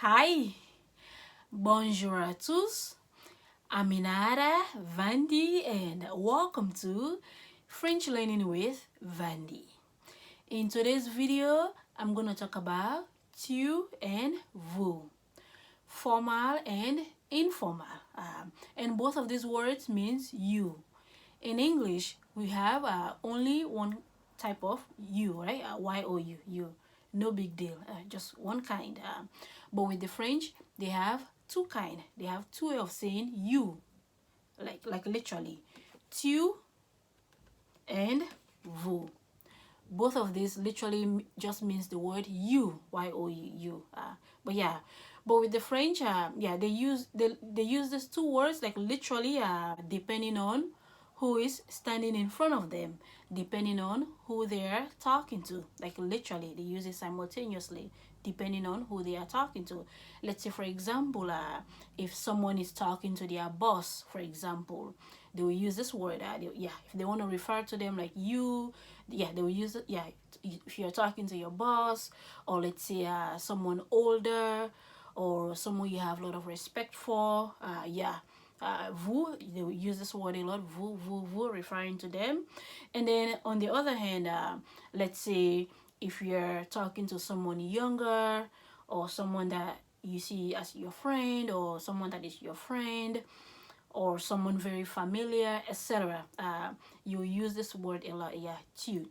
Hi, bonjour à tous. I'm Inara, Vandi, and welcome to French Learning with Vandi. In today's video, I'm going to talk about tu and vous, formal and informal. And both of these words means you. In English, we have only one type of you, right? Y-O-U, you. No big deal, just one kind. But with the French, they have two kind. They have two way of saying you, like literally, tu and vous. Both of these literally just means the word you, Y-O-U. But with the French, they use these two words like literally, depending on who is standing in front of them, depending on who they are talking to. Like literally, they use it simultaneously depending on who they are talking to. Let's say, for example, if someone is talking to their boss, for example, they will use this word. If they want to refer to them like you, they will use it. If you're talking to your boss, or let's say someone older, or someone you have a lot of respect for, vous, they will use this word a lot, vous, referring to them. And then on the other hand, let's say if you're talking to someone younger, or someone that you see as your friend, or someone that is your friend, or someone very familiar, etc. You use this word a lot, tu.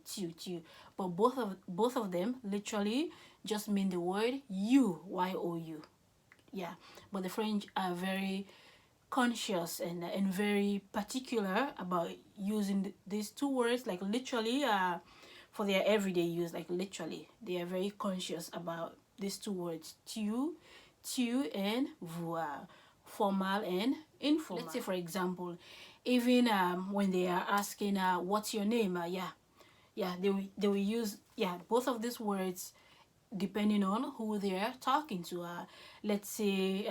But both of them literally just mean the word you, Y-O-U. But the French are very conscious and very particular about using these two words like literally for their everyday use. Like literally, they are very conscious about these two words, tu and vous, formal and informal. Let's say, for example, even when they are asking what's your name, they will use both of these words depending on who they are talking to. Let's say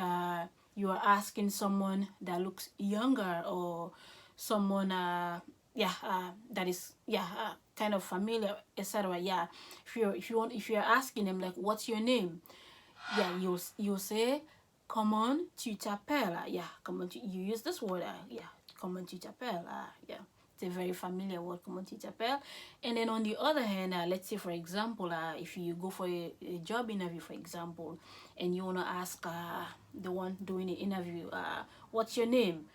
you are asking someone that looks younger, or someone that is kind of familiar, etc. If you're asking them like what's your name, you'll say comment tu t'appelles. You use this word, comment tu t'appelles. It's a very familiar word, comment tu t'appelles. And then on the other hand, let's say, for example, if you go for a job interview, for example, and you want to ask the one doing the interview, what's your name?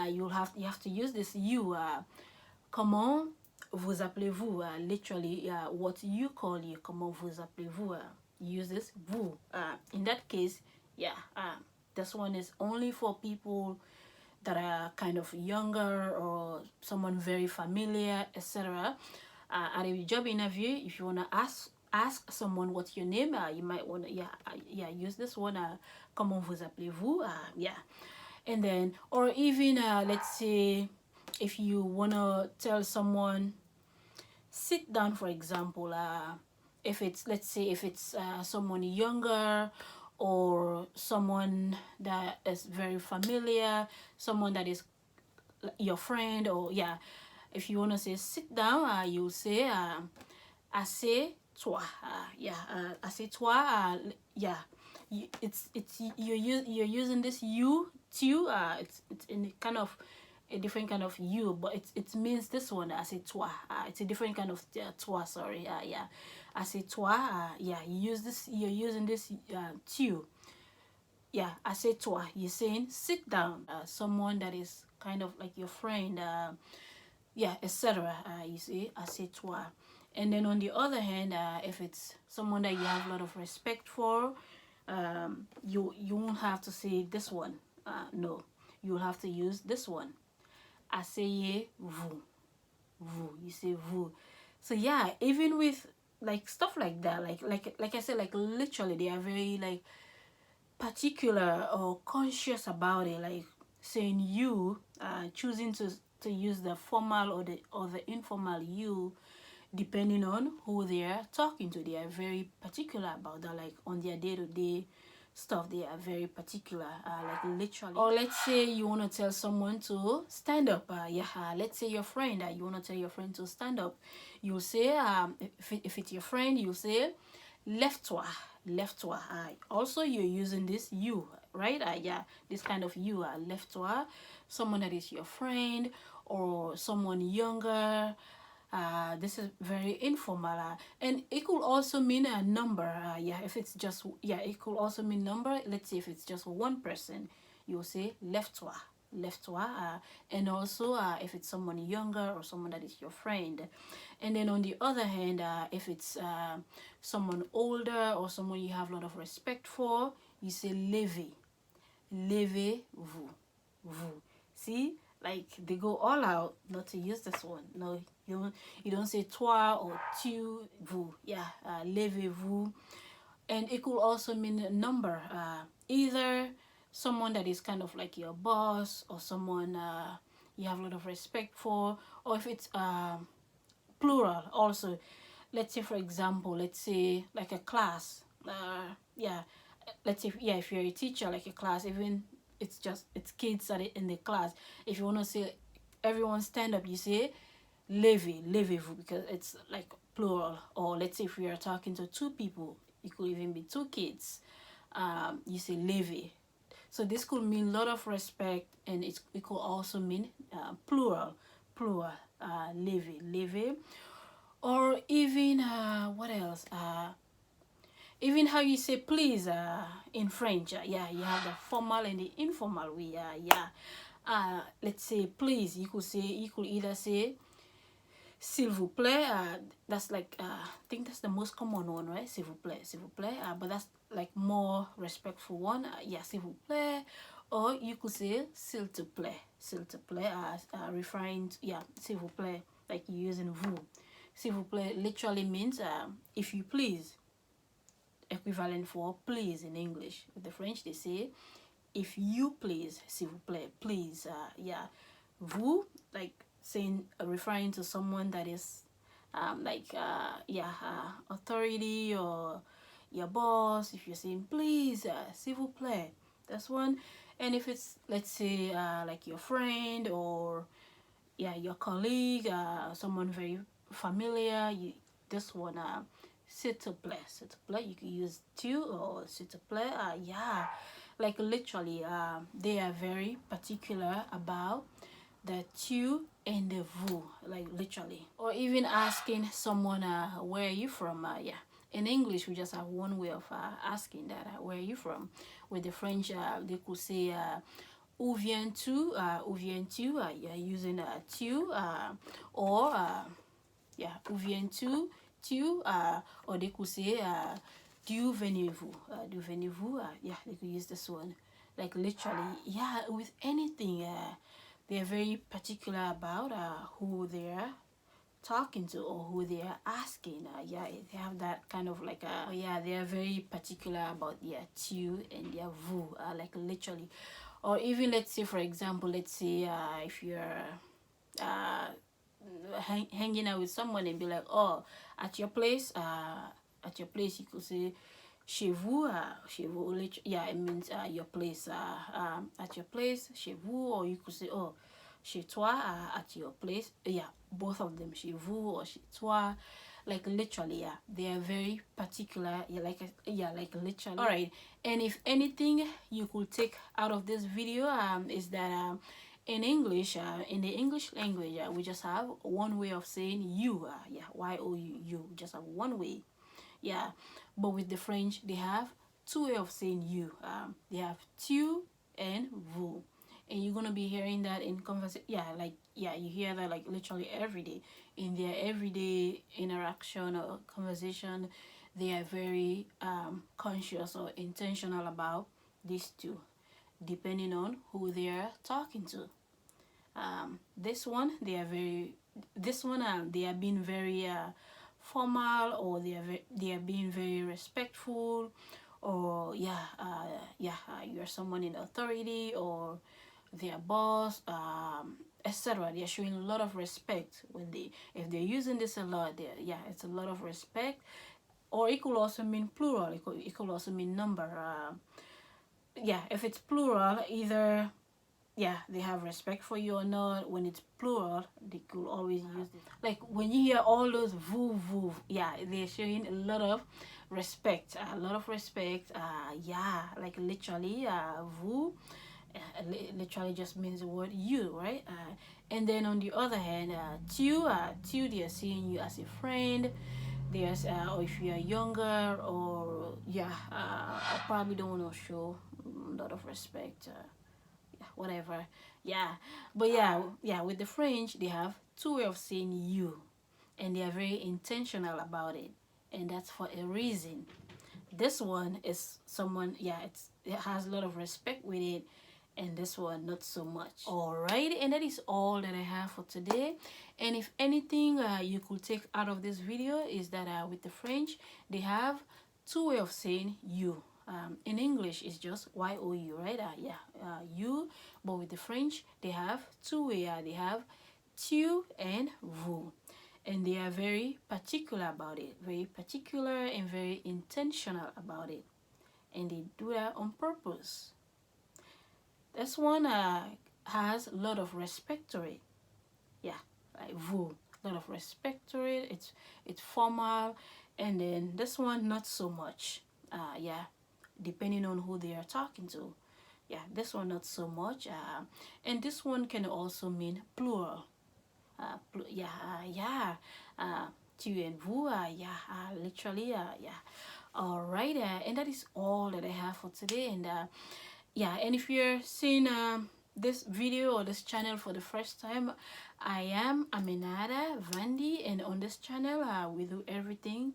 You have to use this you. Comment vous appelez-vous? Literally, what you call you. Comment vous appelez-vous? Use this vous. In that case, this one is only for people that are kind of younger, or someone very familiar, etc. At a job interview, if you want to ask someone what's your name, you might want to use this one, comment vous appelez-vous? And then, or even let's say if you want to tell someone sit down, for example, if it's, let's say, if it's someone younger, or someone that is very familiar, someone that is your friend, or if you want to say sit down, you'll say assieds-toi. Assieds-toi. You're using this you, tu. It's in kind of a different kind of you, but it means this one, assieds-toi. It's a different kind of toi, sorry. Assieds-toi. You're using this tu. Assieds-toi. You're saying sit down. Someone that is kind of like your friend, etc. You say assieds-toi. And then on the other hand, if it's someone that you have a lot of respect for, you won't have to say this one. No, you'll have to use this one. Asseyez-vous. Vous. You say vous. So even with like stuff like that, like I said, like literally they are very like particular or conscious about it, like saying you, choosing to use the formal or the informal you, depending on who they are talking to. They are very particular about that, like on their day-to-day stuff. They are very particular, like literally. Or let's say you want to tell someone to stand up. Let's say your friend, you want to tell your friend to stand up. You'll say, if it's your friend, you'll say lève-toi, lève-toi. Also, you're using this you, right? Yeah, this kind of you, lève-toi. Someone that is your friend or someone younger. This is very informal, and it could also mean a number. Yeah, if it's just, yeah, it could also mean number. Let's say if it's just one person, you'll say lève-toi, lève-toi. And also if it's someone younger or someone that is your friend. And then on the other hand, if it's someone older or someone you have a lot of respect for, you say levez, levez-vous, vous. See, like they go all out not to use this one. No, you don't say toi or tu, vous. Yeah, levez-vous. And it could also mean a number, either someone that is kind of like your boss or someone you have a lot of respect for, or if it's plural also. Let's say, for example, let's say like a class, yeah, let's say, yeah, if you're a teacher, like a class, even it's kids that are in the class. If you want to say everyone stand up, you say levez-vous, because it's like plural. Or let's say if we are talking to two people, it could even be two kids, you say levez. So this could mean a lot of respect, and it could also mean plural, levez. Or even what else, even how you say please in French. Yeah, you have the formal and the informal way. Yeah, let's say please, you could either say s'il vous plaît. That's like I think that's the most common one, right? S'il vous plaît, s'il vous plaît. But that's like more respectful one. Yeah, s'il vous plaît. Or you could say s'il te plaît, s'il te plaît. Referring to, yeah, s'il vous plaît, like you're using vous. S'il vous plaît literally means if you please, equivalent for please in English. With the French, they say if you please, s'il vous plaît, please. Yeah, vous, like saying, referring to someone that is authority or your boss. If you're saying please, s'il vous plaît, that's one. And if it's, let's say, like your friend or yeah, your colleague, someone very familiar, this one, s'il te plaît, s'il te plaît, you can use tu or s'il te plaît. Yeah, like literally, they are very particular about the tu and the vous, like literally. Or even asking someone, where are you from? Yeah, in English we just have one way of asking that, where are you from. With the French, they could say où viens-tu, où viens-tu, you're using tu, or yeah, où viens-tu, tu, or they could say d'où venez-vous, d'où venez-vous. Yeah, they could use this one, like literally. Yeah, with anything, they're very particular about who they're talking to or who they are asking. Yeah, they have that kind of like yeah, they are very particular about their tu and their vous, like literally. Or even, let's say, for example, let's say if you're hanging out with someone and be like, oh, at your place, you could say chez vous, yeah, it means your place, at your place, chez vous. Or you could say, oh, chez toi, at your place. Yeah, both of them, chez vous or chez toi. Like literally, yeah, they are very particular. Yeah, like literally. All right, and if anything you could take out of this video is that in English, in the English language, we just have one way of saying you. Yeah, you, you. We just have one way. Yeah, but with the French, they have two way of saying you. They have tu and vous, and you're gonna be hearing that in conversation. Yeah, like, yeah, you hear that like literally every day in their everyday interaction or conversation. They are very conscious or intentional about these two, depending on who they are talking to. This one, they are very. This one, they are being very formal, or they are being very respectful, or yeah, you're someone in authority or their boss, etc. They are showing a lot of respect when if they're using this a lot. Yeah, it's a lot of respect. Or it could also mean plural. It could also mean number. Yeah, if it's plural, either yeah, they have respect for you or not. When it's plural, they could always use it. Like when you hear all those vous, yeah, they're showing a lot of respect, a lot of respect. Yeah, like literally, vous literally just means the word you, right? And then on the other hand, tu, they are seeing you as a friend. There's or if you're younger, or yeah, I probably don't want to show a lot of respect. Yeah, whatever. Yeah, but yeah, with the French, they have two way of saying you, and they are very intentional about it, and that's for a reason. This one is someone, yeah, it has a lot of respect with it, and this one not so much. All right, and that is all that I have for today. And if anything you could take out of this video is that with the French, they have two way of saying you. In English it's just you, right? You, but with the French they have two way. They have tu and vous, and they are very particular about it, very particular and very intentional about it, and they do that on purpose. This one has a lot of respect to it. Yeah, like vous, a lot of respect to it. It's formal, and then this one not so much. Yeah, depending on who they are talking to. Yeah, this one not so much. And this one can also mean plural. Yeah. Tu and vous. Yeah. Literally. Yeah. All right. And that is all that I have for today. And yeah, and if you're seeing this video or this channel for the first time, I am Aminata Vandi, and on this channel we do everything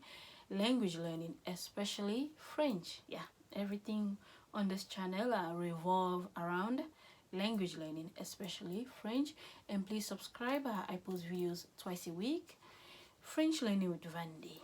language learning, especially French. Yeah, everything on this channel revolve around language learning, especially French. And please subscribe. I post videos twice a week. French learning with Vandi.